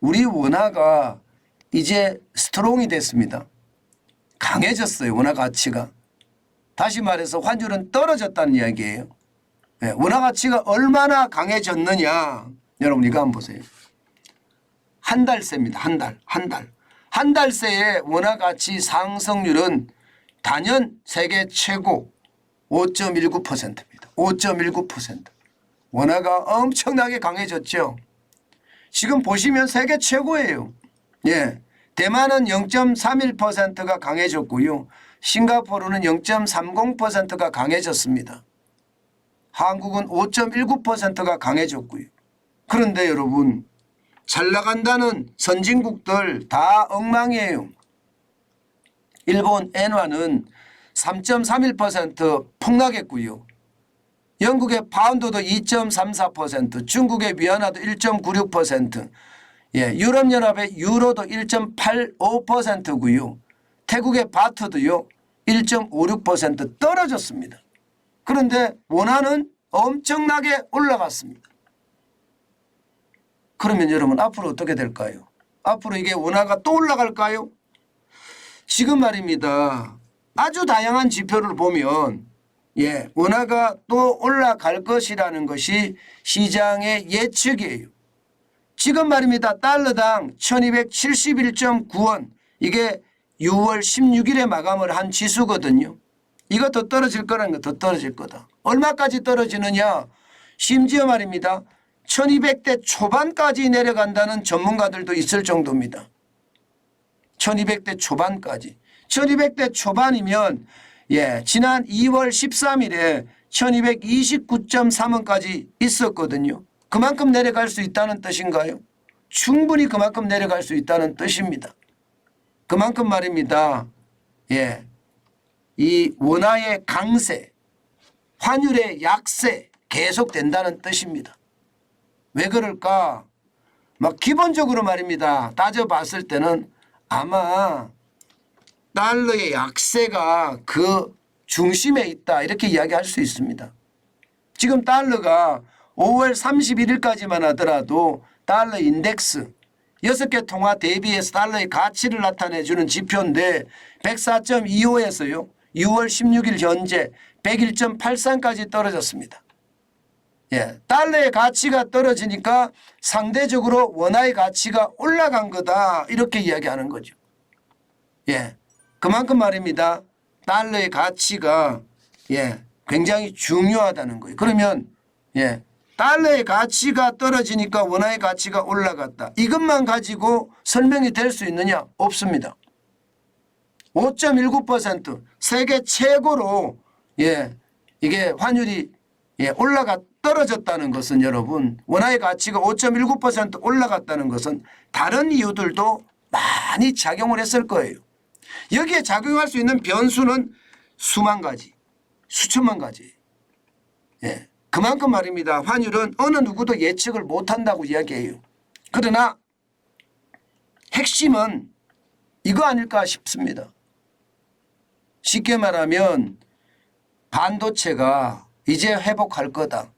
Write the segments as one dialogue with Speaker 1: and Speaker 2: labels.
Speaker 1: 우리 원화가 이제 스트롱이 됐습니다. 강해졌어요. 원화 가치가. 다시 말해서 환율은 떨어졌다는 이야기예요. 네, 원화 가치가 얼마나 강해졌느냐. 여러분 이거 한번 보세요. 한 달 새입니다. 한 달. 한 달 새의 원화 가치 상승률은 단연 세계 최고 5.19%입니다. 5.19%. 원화가 엄청나게 강해졌죠. 지금 보시면 세계 최고예요. 예. 대만은 0.31%가 강해졌고요. 싱가포르는 0.30%가 강해졌습니다. 한국은 5.19%가 강해졌고요. 그런데 여러분 잘 나간다는 선진국들 다 엉망이에요. 일본 엔화는 3.31% 폭락했고요. 영국의 파운드도 2.34%, 중국의 위안화도 1.96%, 예, 유럽연합의 유로도 1.85%고요. 태국의 바트도요 1.56% 떨어졌습니다. 그런데 원화는 엄청나게 올라갔습니다. 그러면 여러분 앞으로 어떻게 될까요? 앞으로 이게 원화가 또 올라갈까요? 지금 말입니다. 아주 다양한 지표를 보면 예, 원화가 또 올라갈 것이라는 것이 시장의 예측이에요. 지금 말입니다. 달러당 1271.9원 이게 6월 16일에 마감을 한 지수거든요. 이거 더 떨어질 거라는 거 더 떨어질 거다. 얼마까지 떨어지느냐. 심지어 말입니다. 1200대 초반까지 내려간다는 전문가들도 있을 정도입니다. 1200대 초반까지. 1200대 초반이면 예, 지난 2월 13일에 1229.3원까지 있었거든요. 그만큼 내려갈 수 있다는 뜻인가요? 충분히 그만큼 내려갈 수 있다는 뜻입니다. 그만큼 말입니다. 예, 이 원화의 강세, 환율의 약세 계속된다는 뜻입니다. 왜 그럴까? 막 기본적으로 말입니다. 따져봤을 때는 아마 달러의 약세가 그 중심에 있다 이렇게 이야기할 수 있습니다. 지금 달러가 5월 31일까지만 하더라도 달러 인덱스 6개 통화 대비해서 달러의 가치를 나타내주는 지표인데 104.25에서요. 6월 16일 현재 101.83까지 떨어졌습니다. 예, 달러의 가치가 떨어지니까 상대적으로 원화의 가치가 올라간 거다 이렇게 이야기하는 거죠. 예, 그만큼 말입니다. 달러의 가치가 예, 굉장히 중요하다는 거예요. 그러면 예, 달러의 가치가 떨어지니까 원화의 가치가 올라갔다. 이것만 가지고 설명이 될 수 있느냐? 없습니다. 5.19% 세계 최고로 예, 이게 환율이 예, 떨어졌다는 것은 여러분 원화의 가치가 5.19% 올라갔다는 것은 다른 이유들도 많이 작용을 했을 거예요. 여기에 작용할 수 있는 변수는 수만 가지, 수천만 가지. 예, 그만큼 말입니다. 환율은 어느 누구도 예측을 못한다고 이야기해요. 그러나 핵심은 이거 아닐까 싶습니다. 쉽게 말하면 반도체가 이제 회복할 거다.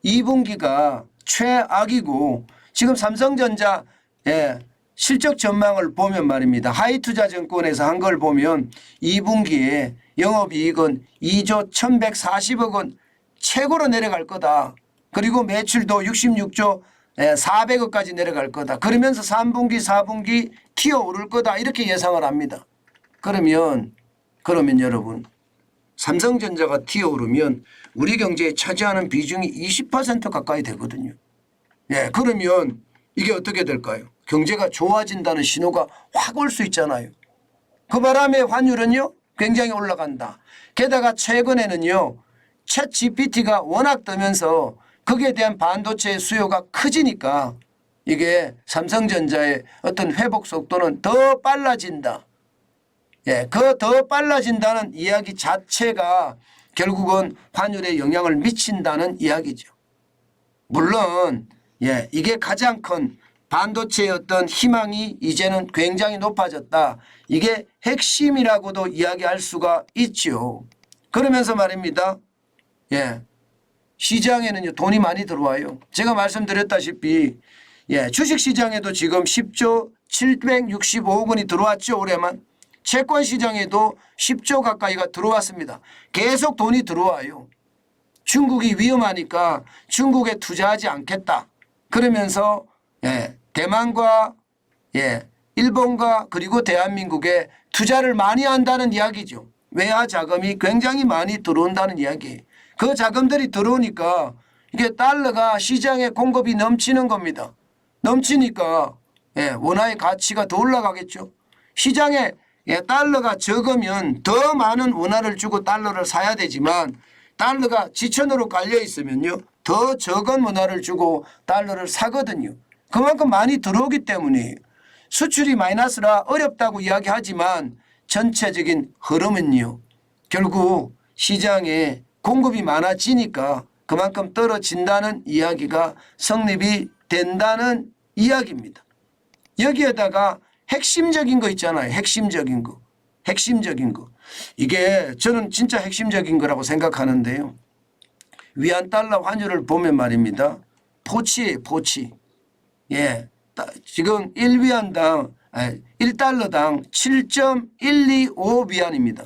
Speaker 1: 2분기가 최악이고 지금 삼성전자 실적 전망을 보면 말입니다. 하이투자증권에서 한 걸 보면 2분기에 영업이익은 2조 1140억 원 최고로 내려갈 거다. 그리고 매출도 66조 400억까지 내려갈 거다. 그러면서 3분기 4분기 튀어오를 거다. 이렇게 예상을 합니다. 그러면 여러분 삼성전자가 튀어오르면 우리 경제에 차지하는 비중이 20% 가까이 되거든요. 예, 그러면 이게 어떻게 될까요? 경제가 좋아진다는 신호가 확 올 수 있잖아요. 그 바람에 환율은요 굉장히 올라간다. 게다가 최근에는요 챗 GPT가 워낙 뜨면서 거기에 대한 반도체의 수요가 커지니까 이게 삼성전자의 어떤 회복 속도는 더 빨라진다. 예, 그 더 빨라진다는 이야기 자체가 결국은 환율에 영향을 미친다는 이야기죠. 물론 예, 이게 가장 큰 반도체의 어떤 희망이 이제는 굉장히 높아졌다. 이게 핵심이라고도 이야기할 수가 있죠. 그러면서 말입니다. 예, 시장에는 돈이 많이 들어와요. 제가 말씀드렸다시피 예, 주식시장에도 지금 10조 765억 원이 들어왔죠. 올해만. 채권시장에도 10조 가까이가 들어왔습니다. 계속 돈이 들어와요. 중국이 위험하니까 중국에 투자하지 않겠다. 그러면서 예, 대만과 예, 일본과 그리고 대한민국에 투자를 많이 한다는 이야기죠. 외화 자금이 굉장히 많이 들어온다는 이야기. 그 자금들이 들어오니까 이게 달러가 시장에 공급이 넘치는 겁니다. 넘치니까 예, 원화의 가치가 더 올라가겠죠. 시장에 예, 달러가 적으면 더 많은 원화를 주고 달러를 사야 되지만 달러가 지천으로 깔려 있으면요. 더 적은 원화를 주고 달러를 사거든요. 그만큼 많이 들어오기 때문에 수출이 마이너스라 어렵다고 이야기하지만 전체적인 흐름은요. 결국 시장에 공급이 많아지니까 그만큼 떨어진다는 이야기가 성립이 된다는 이야기입니다. 여기에다가 핵심적인 거 있잖아요. 핵심적인 거. 핵심적인 거. 이게 저는 진짜 핵심적인 거라고 생각하는데요. 위안 달러 환율을 보면 말입니다. 포치예요. 포치. 예. 지금 1위안당 1달러당 7.125위안입니다.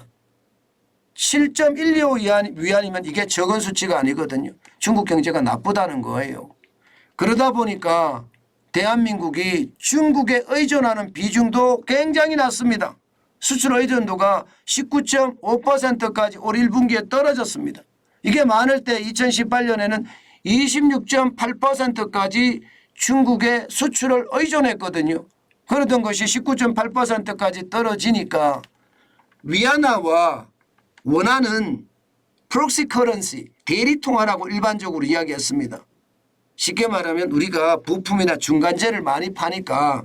Speaker 1: 7.125위안이면 이게 적은 수치가 아니거든요. 중국 경제가 나쁘다는 거예요. 그러다 보니까 대한민국이 중국에 의존하는 비중도 굉장히 낮습니다. 수출 의존도가 19.5%까지 올 1분기에 떨어졌습니다. 이게 많을 때 2018년에는 26.8%까지 중국의 수출을 의존했거든요. 그러던 것이 19.8%까지 떨어지니까 위안화와 원화는 프록시 커런시, 대리통화라고 일반적으로 이야기했습니다. 쉽게 말하면 우리가 부품이나 중간재를 많이 파니까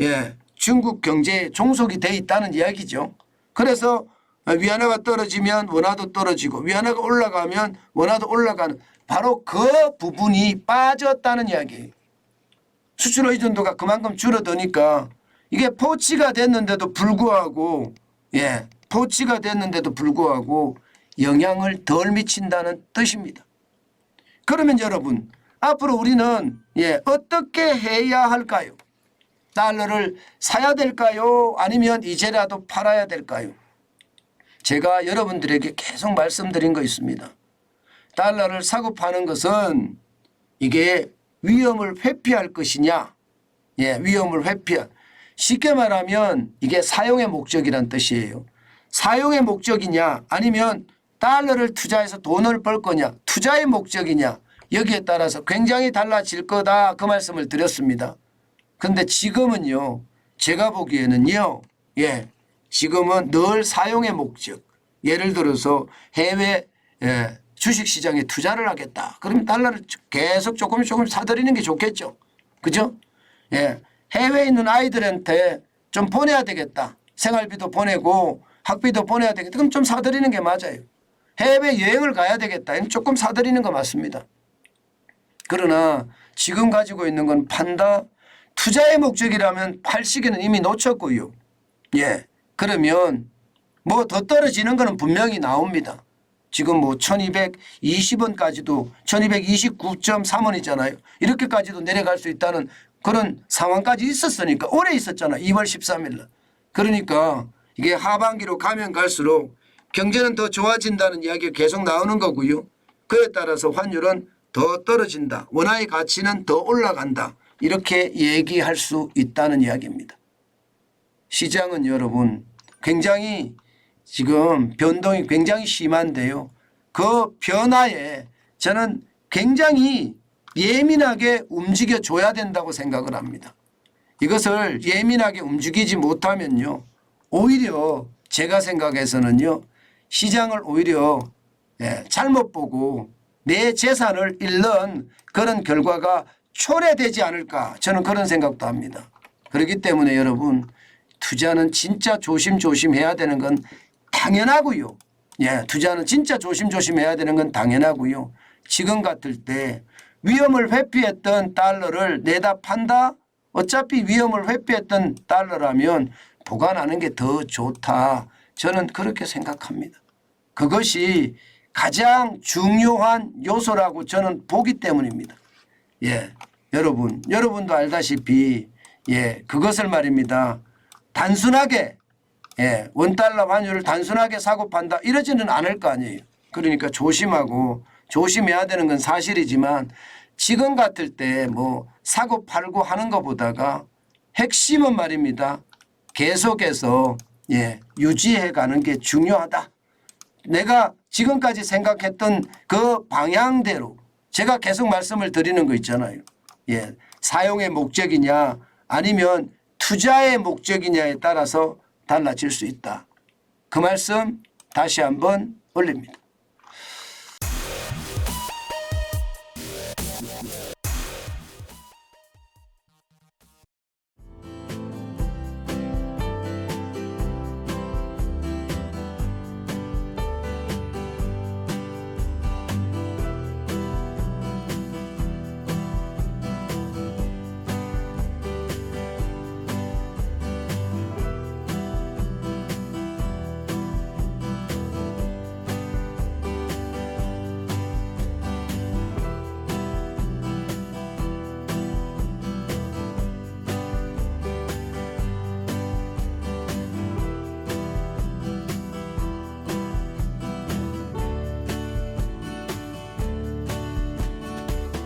Speaker 1: 예, 중국 경제에 종속이 돼 있다는 이야기죠. 그래서 위안화가 떨어지면 원화도 떨어지고 위안화가 올라가면 원화도 올라가는 바로 그 부분이 빠졌다는 이야기예요. 수출 의존도가 그만큼 줄어드니까 이게 포치가 됐는데도 불구하고 예, 포치가 됐는데도 불구하고 영향을 덜 미친다는 뜻입니다. 그러면 여러분 앞으로 우리는 예, 어떻게 해야 할까요? 달러를 사야 될까요? 아니면 이제라도 팔아야 될까요? 제가 여러분들에게 계속 말씀드린 거 있습니다. 달러를 사고 파는 것은 이게 위험을 회피할 것이냐? 예, 위험을 회피할. 쉽게 말하면 이게 사용의 목적이란 뜻이에요. 사용의 목적이냐 아니면 달러를 투자해서 돈을 벌 거냐 투자의 목적이냐 여기에 따라서 굉장히 달라질 거다 그 말씀을 드렸습니다. 그런데 지금은요 제가 보기에는요 예, 지금은 늘 사용의 목적 예를 들어서 해외 예, 주식시장에 투자를 하겠다. 그러면 달러를 계속 조금씩 사들이는 게 좋겠죠. 그죠? 예, 해외에 있는 아이들한테 좀 보내야 되겠다. 생활비도 보내고 학비도 보내야 되겠다. 그럼 좀 사들이는 게 맞아요. 해외 여행을 가야 되겠다. 조금 사들이는 거 맞습니다. 그러나 지금 가지고 있는 건 판다. 투자의 목적이라면 팔 시기는 이미 놓쳤고요. 예, 그러면 뭐 더 떨어지는 거는 분명히 나옵니다. 지금 뭐 1220원까지도 1229.3원이잖아요. 이렇게까지도 내려갈 수 있다는 그런 상황까지 있었으니까 오래 있었잖아요. 2월 13일 날. 그러니까 이게 하반기로 가면 갈수록 경제는 더 좋아진다는 이야기가 계속 나오는 거고요. 그에 따라서 환율은 더 떨어진다. 원화의 가치는 더 올라간다. 이렇게 얘기할 수 있다는 이야기입니다. 시장은 여러분 굉장히 지금 변동이 굉장히 심한데요. 그 변화에 저는 굉장히 예민하게 움직여줘야 된다고 생각을 합니다. 이것을 예민하게 움직이지 못하면요. 오히려 제가 생각해서는요. 시장을 오히려 잘못 보고 내 재산을 잃는 그런 결과가 초래되지 않을까 저는 그런 생각도 합니다. 그렇기 때문에 여러분 투자는 진짜 조심조심 해야 되는 건 당연하고요. 예, 투자는 진짜 조심조심 해야 되는 건 당연하고요. 지금 같을 때 위험을 회피했던 달러를 내다 판다? 어차피 위험을 회피했던 달러라면 보관하는 게 더 좋다. 저는 그렇게 생각합니다. 그것이 가장 중요한 요소라고 저는 보기 때문입니다. 예, 여러분도 알다시피 그것을 말입니다. 단순하게 원달러 환율을 단순하게 사고 판다 이러지는 않을 거 아니에요. 그러니까 조심하고 조심해야 되는 건 사실이지만 지금 같을 때 뭐 사고 팔고 하는 것보다가 핵심은 말입니다. 계속해서 유지해 가는 게 중요하다. 내가 지금까지 생각했던 그 방향대로 제가 계속 말씀을 드리는 거 있잖아요. 사용의 목적이냐 아니면 투자의 목적이냐에 따라서 달라질 수 있다. 그 말씀 다시 한번 올립니다.